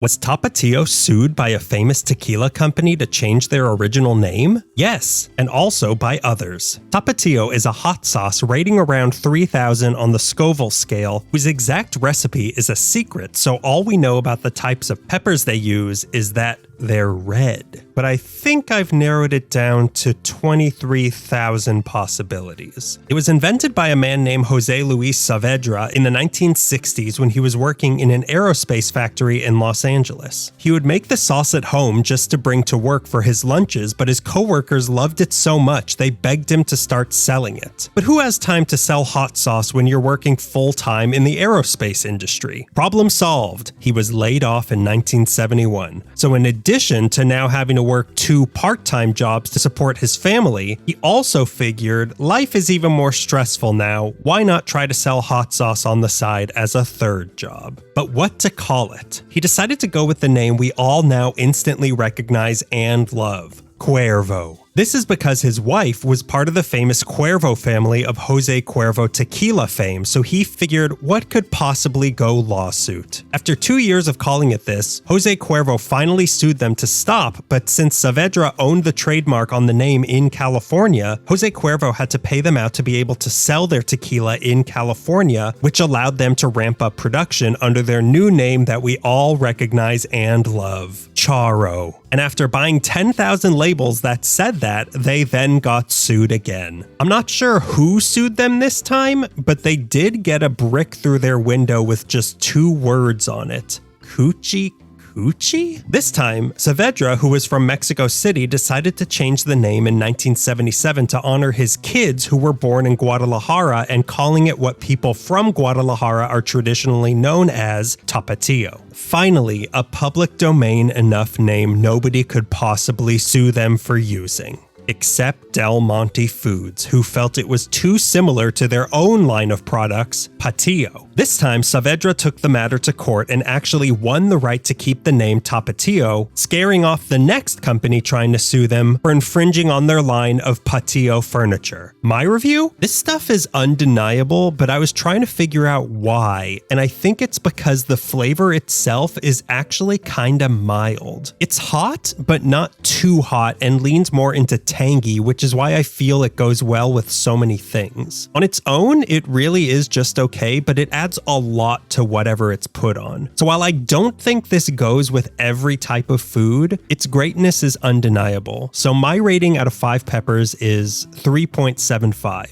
Was Tapatio sued by a famous tequila company to change their original name? Yes, and also by others. Tapatio is a hot sauce rating around 3,000 on the Scoville scale, whose exact recipe is a secret, so all we know about the types of peppers they use is that they're red. But I think I've narrowed it down to 23,000 possibilities. It was invented by a man named Jose Luis Saavedra in the 1960s when he was working in an aerospace factory in Los Angeles. He would make the sauce at home just to bring to work for his lunches, but his coworkers loved it so much they begged him to start selling it. But who has time to sell hot sauce when you're working full-time in the aerospace industry? Problem solved. He was laid off in 1971. So in addition to now having to work 2 part-time jobs to support his family, he also figured life is even more stressful now. Why not try to sell hot sauce on the side as a third job? But what to call it? He decided to go with the name we all now instantly recognize and love: Cuervo. This is because his wife was part of the famous Cuervo family of Jose Cuervo tequila fame, so he figured what could possibly go lawsuit. After 2 years of calling it this, Jose Cuervo finally sued them to stop, but since Saavedra owned the trademark on the name in California, Jose Cuervo had to pay them out to be able to sell their tequila in California, which allowed them to ramp up production under their new name that we all recognize and love: Charo. And after buying 10,000 labels that said that, they then got sued again. I'm not sure who sued them this time, but they did get a brick through their window with just 2 words on it: Coochie Coochie? This time, Saavedra, who was from Mexico City, decided to change the name in 1977 to honor his kids who were born in Guadalajara and calling it what people from Guadalajara are traditionally known as Tapatio. Finally, a public domain enough name nobody could possibly sue them for using. Except Del Monte Foods, who felt it was too similar to their own line of products, Patio. This time, Saavedra took the matter to court and actually won the right to keep the name Tapatio, scaring off the next company trying to sue them for infringing on their line of Patio furniture. My review? This stuff is undeniable, but I was trying to figure out why, and I think it's because the flavor itself is actually kinda mild. It's hot, but not too hot, and leans more into tangy, which is why I feel it goes well with so many things. On its own, it really is just okay, but it adds a lot to whatever it's put on. So while I don't think this goes with every type of food, its greatness is undeniable. So my rating out of 5 peppers is 3.75.